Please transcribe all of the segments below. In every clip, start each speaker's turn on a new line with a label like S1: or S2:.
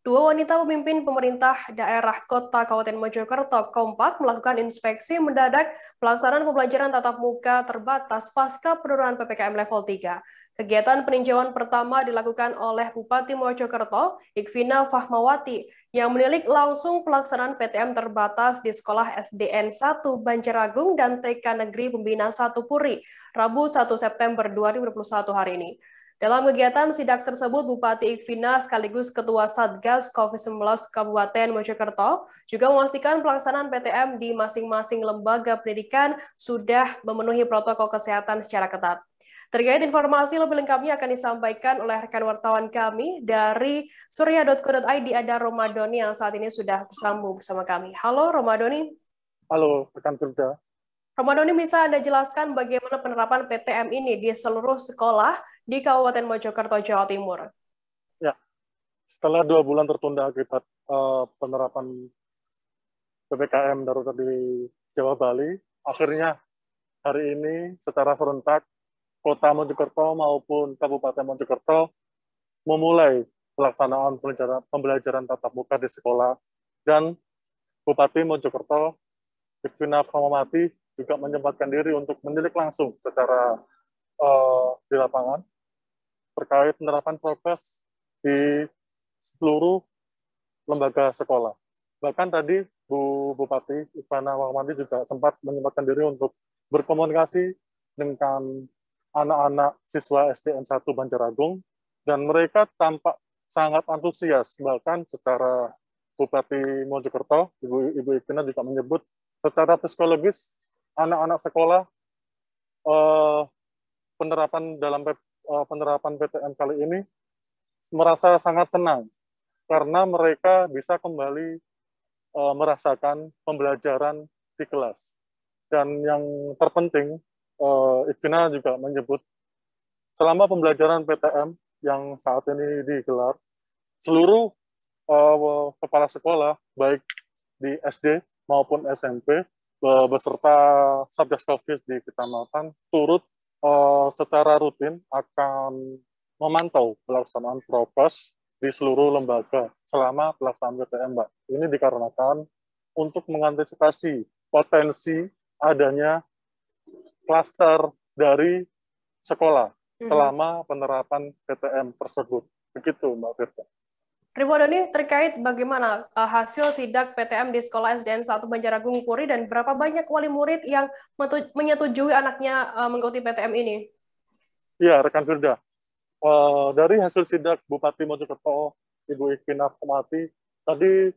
S1: Dua wanita pemimpin pemerintah daerah Kota Kabupaten Mojokerto kompak melakukan inspeksi mendadak pelaksanaan pembelajaran tatap muka terbatas pasca penurunan PPKM level 3. Kegiatan peninjauan pertama dilakukan oleh Bupati Mojokerto, Ikvina Fahmawati, yang menilik langsung pelaksanaan PTM terbatas di Sekolah SDN 1 Banjaragung dan TK Negeri Pembina 1 Puri, Rabu 1 September 2021 hari ini. Dalam kegiatan sidak tersebut, Bupati Ikvina sekaligus Ketua Satgas COVID-19 Kabupaten Mojokerto juga memastikan pelaksanaan PTM di masing-masing lembaga pendidikan sudah memenuhi protokol kesehatan secara ketat. Terkait informasi lebih lengkapnya akan disampaikan oleh rekan wartawan kami dari surya.co.id ada Romadoni yang saat ini sudah bersambung bersama kami. Halo Romadoni.
S2: Halo, rekan kerja.
S1: Romadoni, bisa Anda jelaskan bagaimana penerapan PTM ini di seluruh sekolah di Kabupaten Mojokerto, Jawa Timur?
S2: Ya, setelah 2 bulan tertunda akibat penerapan PPKM darurat di Jawa Bali, akhirnya hari ini secara serentak Kota Mojokerto maupun Kabupaten Mojokerto memulai pelaksanaan pembelajaran tatap muka di sekolah, dan Bupati Mojokerto, Ikvina Fahmawati, juga menyempatkan diri untuk menilik langsung secara di lapangan terkait penerapan prokes di seluruh lembaga sekolah. Bahkan tadi Bupati Ikvina Fahmawati juga sempat menyempatkan diri untuk berkomunikasi dengan anak-anak siswa SDN 1 Banjaragung, dan mereka tampak sangat antusias. Bahkan secara Bupati Mojokerto, Ibu Ikvina juga menyebut secara psikologis anak-anak sekolah penerapan PTM kali ini merasa sangat senang karena mereka bisa kembali merasakan pembelajaran di kelas. Dan yang terpenting, Ikvina juga menyebut selama pembelajaran PTM yang saat ini digelar, seluruh kepala sekolah baik di SD maupun SMP beserta Satgas COVID di kecamatan turut secara rutin akan memantau pelaksanaan prokes di seluruh lembaga selama pelaksanaan PTM, Mbak. Ini dikarenakan untuk mengantisipasi potensi adanya klaster dari sekolah selama penerapan PTM tersebut. Begitu, Mbak Firda.
S1: Rimodoni, terkait bagaimana hasil sidak PTM di Sekolah SDN 1 Banjaragung Puri dan berapa banyak wali murid yang menyetujui anaknya mengikuti PTM ini?
S2: Iya, rekan Firda. Dari hasil sidak Bupati Mojokerto, Ibu Ikvina Fahmawati, tadi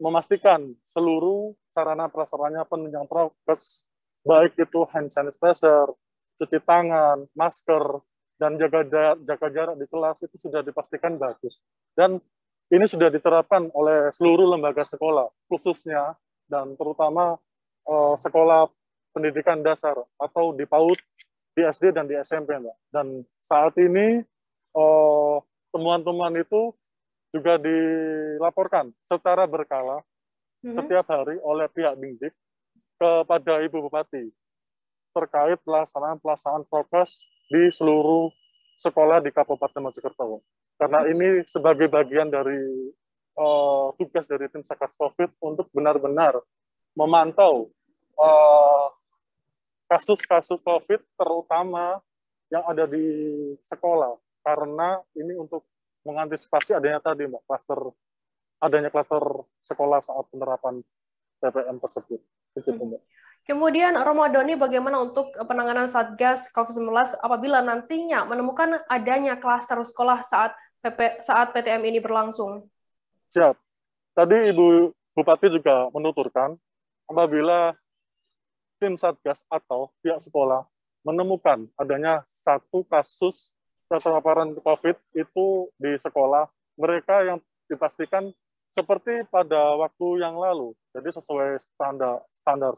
S2: memastikan seluruh sarana prasarannya penunjang prokes, baik itu hand sanitizer, cuci tangan, masker, dan jaga jarak di kelas itu sudah dipastikan bagus. Dan ini sudah diterapkan oleh seluruh lembaga sekolah, khususnya dan terutama sekolah pendidikan dasar atau di PAUD, di SD dan di SMP, Mbak. Dan saat ini temuan-temuan itu juga dilaporkan secara berkala setiap hari oleh pihak Dingdik kepada Ibu Bupati terkait pelaksanaan prokes di seluruh sekolah di Kabupaten Mojokerto. Karena ini sebagai bagian dari tugas dari tim Satgas COVID untuk benar-benar memantau kasus-kasus COVID terutama yang ada di sekolah. Karena ini untuk mengantisipasi adanya tadi, Mbak, adanya klaster sekolah saat penerapan PPM tersebut. Begitu, Mbak.
S1: Kemudian Romadoni, bagaimana untuk penanganan Satgas COVID-19 apabila nantinya menemukan adanya klaster sekolah saat PTM ini berlangsung?
S2: Siap. Tadi Ibu Bupati juga menuturkan apabila tim Satgas atau pihak sekolah menemukan adanya satu kasus terpaparan COVID itu di sekolah, mereka yang dipastikan seperti pada waktu yang lalu, jadi sesuai standar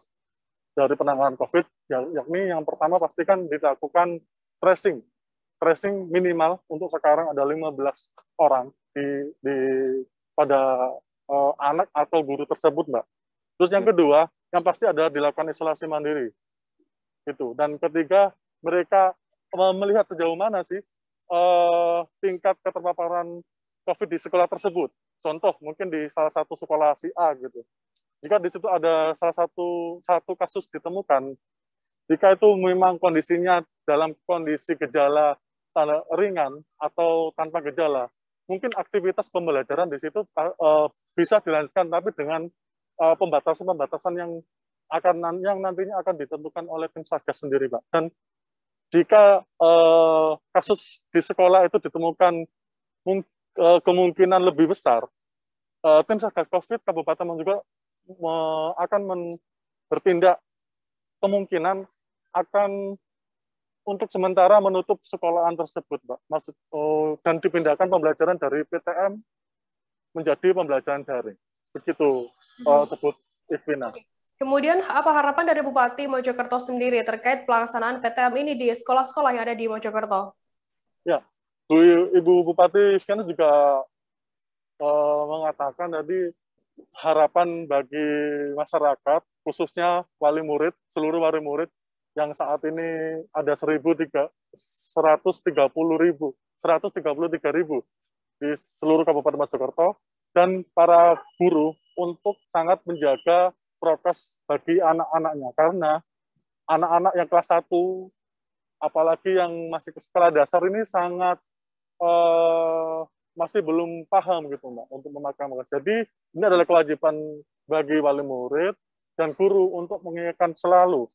S2: dari penanganan COVID, yakni yang pertama pastikan dilakukan tracing minimal untuk sekarang ada 15 orang pada anak atau guru tersebut, Mbak. Terus yang kedua, yang pasti adalah dilakukan isolasi mandiri. Gitu. Dan ketiga, mereka melihat sejauh mana sih tingkat keterpaparan COVID di sekolah tersebut. contoh mungkin di salah satu sekolah si A gitu. Jika di situ ada salah satu kasus ditemukan, jika itu memang kondisinya dalam kondisi gejala tanda ringan atau tanpa gejala, mungkin aktivitas pembelajaran di situ bisa dilanjutkan, tapi dengan pembatasan-pembatasan yang nantinya akan ditentukan oleh tim Satgas sendiri, Pak. Dan jika kasus di sekolah itu ditemukan kemungkinan lebih besar, tim Satgas COVID Kabupaten juga akan bertindak, kemungkinan akan untuk sementara menutup sekolahan tersebut, Pak. Dan dipindahkan pembelajaran dari PTM menjadi pembelajaran daring. Begitu sebut Ivina.
S1: Kemudian apa harapan dari Bupati Mojokerto sendiri terkait pelaksanaan PTM ini di sekolah-sekolah yang ada di Mojokerto?
S2: Ya, Ibu Bupati sekarang juga mengatakan tadi harapan bagi masyarakat, khususnya wali murid, seluruh wali murid yang saat ini ada 133.000 di seluruh Kabupaten Mojokerto, dan para guru untuk sangat menjaga prokes bagi anak-anaknya, karena anak-anak yang kelas 1, apalagi yang masih ke sekolah dasar ini sangat masih belum paham gitu, Mbak, untuk memakai masker. Jadi ini adalah kewajiban bagi wali murid dan guru untuk mengingatkan selalu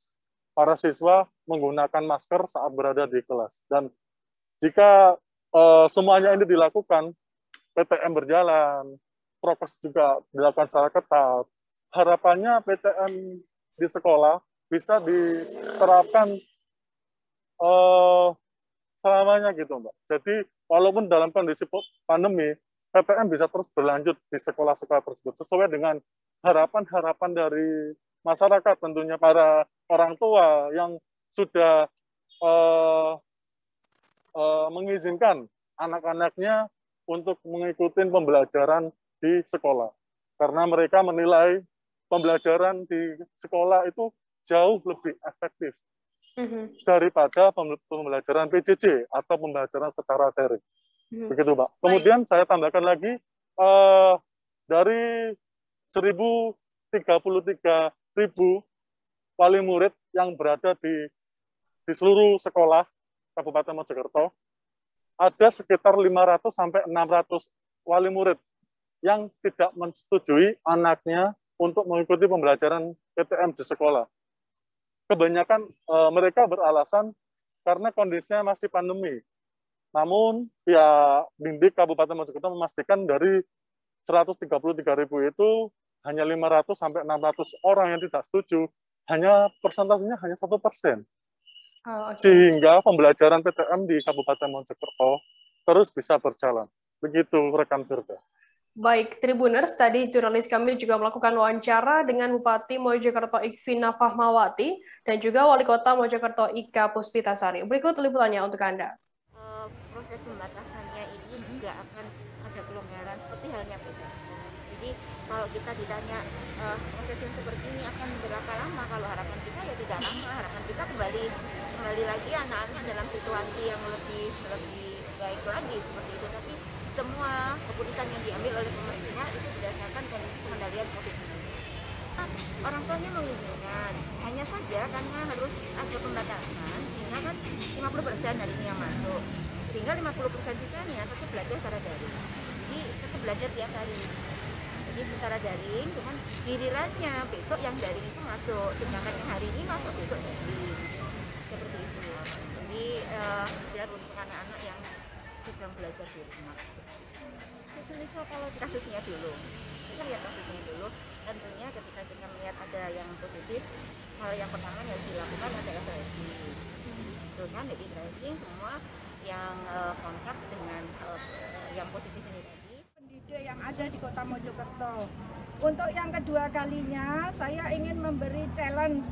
S2: para siswa menggunakan masker saat berada di kelas. Dan jika semuanya ini dilakukan, PTM berjalan, prokes juga dilakukan secara ketat, harapannya PTM di sekolah bisa diterapkan selamanya gitu, Mbak. Jadi walaupun dalam kondisi pandemi, PTM bisa terus berlanjut di sekolah-sekolah tersebut sesuai dengan harapan-harapan dari masyarakat, tentunya para orang tua yang sudah mengizinkan anak-anaknya untuk mengikuti pembelajaran di sekolah. Karena mereka menilai pembelajaran di sekolah itu jauh lebih efektif daripada pembelajaran PJJ atau pembelajaran secara daring. Begitu, Pak. Kemudian saya tambahkan lagi, dari 1.033.000 wali murid yang berada di seluruh sekolah Kabupaten Mojokerto, ada sekitar 500 sampai 600 wali murid yang tidak menyetujui anaknya untuk mengikuti pembelajaran PTM di sekolah. Kebanyakan mereka beralasan karena kondisinya masih pandemi. Namun pihak Dindik Kabupaten Mojokerto memastikan dari 133.000 itu hanya 500 sampai 600 orang yang tidak setuju, hanya persentasenya hanya 1%. Sehingga pembelajaran PTM di Kabupaten Mojokerto terus bisa berjalan. Begitu rekan Firda.
S1: Baik, Tribuners, tadi jurnalis kami juga melakukan wawancara dengan Bupati Mojokerto Ivina Fahmawati dan juga Wali Kota Mojokerto Ika Puspitasari. Berikut liputannya untuk Anda.
S3: Proses pembatasannya ini juga akan ada kelonggaran seperti halnya PTM. Jadi kalau kita ditanya proses yang seperti ini akan berapa lama, kalau harapan kita ya tidak lama, harapan kita kembali lagi anak-anak dalam situasi yang lebih baik lagi seperti itu. Tapi semua keputusan yang diambil oleh pemerintah itu berdasarkan kondisi pengendalian COVID-19. Orang tuanya mengizinkan, hanya saja karena harus ada pembatasan, sehingga kan 50% hari ini yang masuk, sehingga 50% sisanya tetap belajar secara daring. Jadi tetap belajar tiap hari. Jadi secara daring, cuman gilirannya besok yang daring itu masuk, sedangkan yang hari ini masuk besok daring. Seperti itu. Jadi biar untuk anak-anak yang sedang belajar di rumah. Kalau kasusnya dulu, kita lihat kasusnya dulu. Tentunya ketika kita melihat ada yang positif, hal yang pertama yang harus dilakukan adalah tracing. Dengan jadi tracing semua yang kontak dengan yang positif ini tadi.
S4: Pendidik yang ada di Kota Mojokerto. Untuk yang kedua kalinya, saya ingin memberi challenge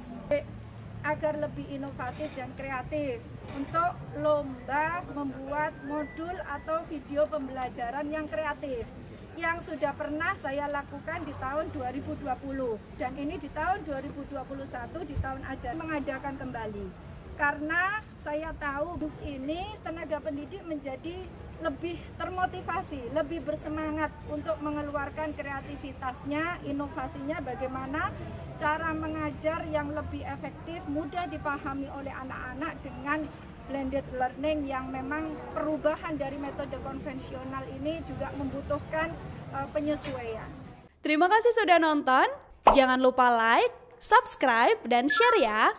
S4: agar lebih inovatif dan kreatif untuk lomba membuat modul atau video pembelajaran yang kreatif yang sudah pernah saya lakukan di tahun 2020 dan ini di tahun 2021 di tahun ajaran mengadakan kembali karena saya tahu ini tenaga pendidik menjadi lebih termotivasi, lebih bersemangat untuk mengeluarkan mengeluarkan kreativitasnya, inovasinya, bagaimana cara mengajar yang lebih efektif, mudah dipahami oleh anak-anak dengan blended learning yang memang perubahan dari metode konvensional ini juga membutuhkan penyesuaian.
S5: Terima kasih sudah nonton. Jangan lupa like, subscribe, dan share ya.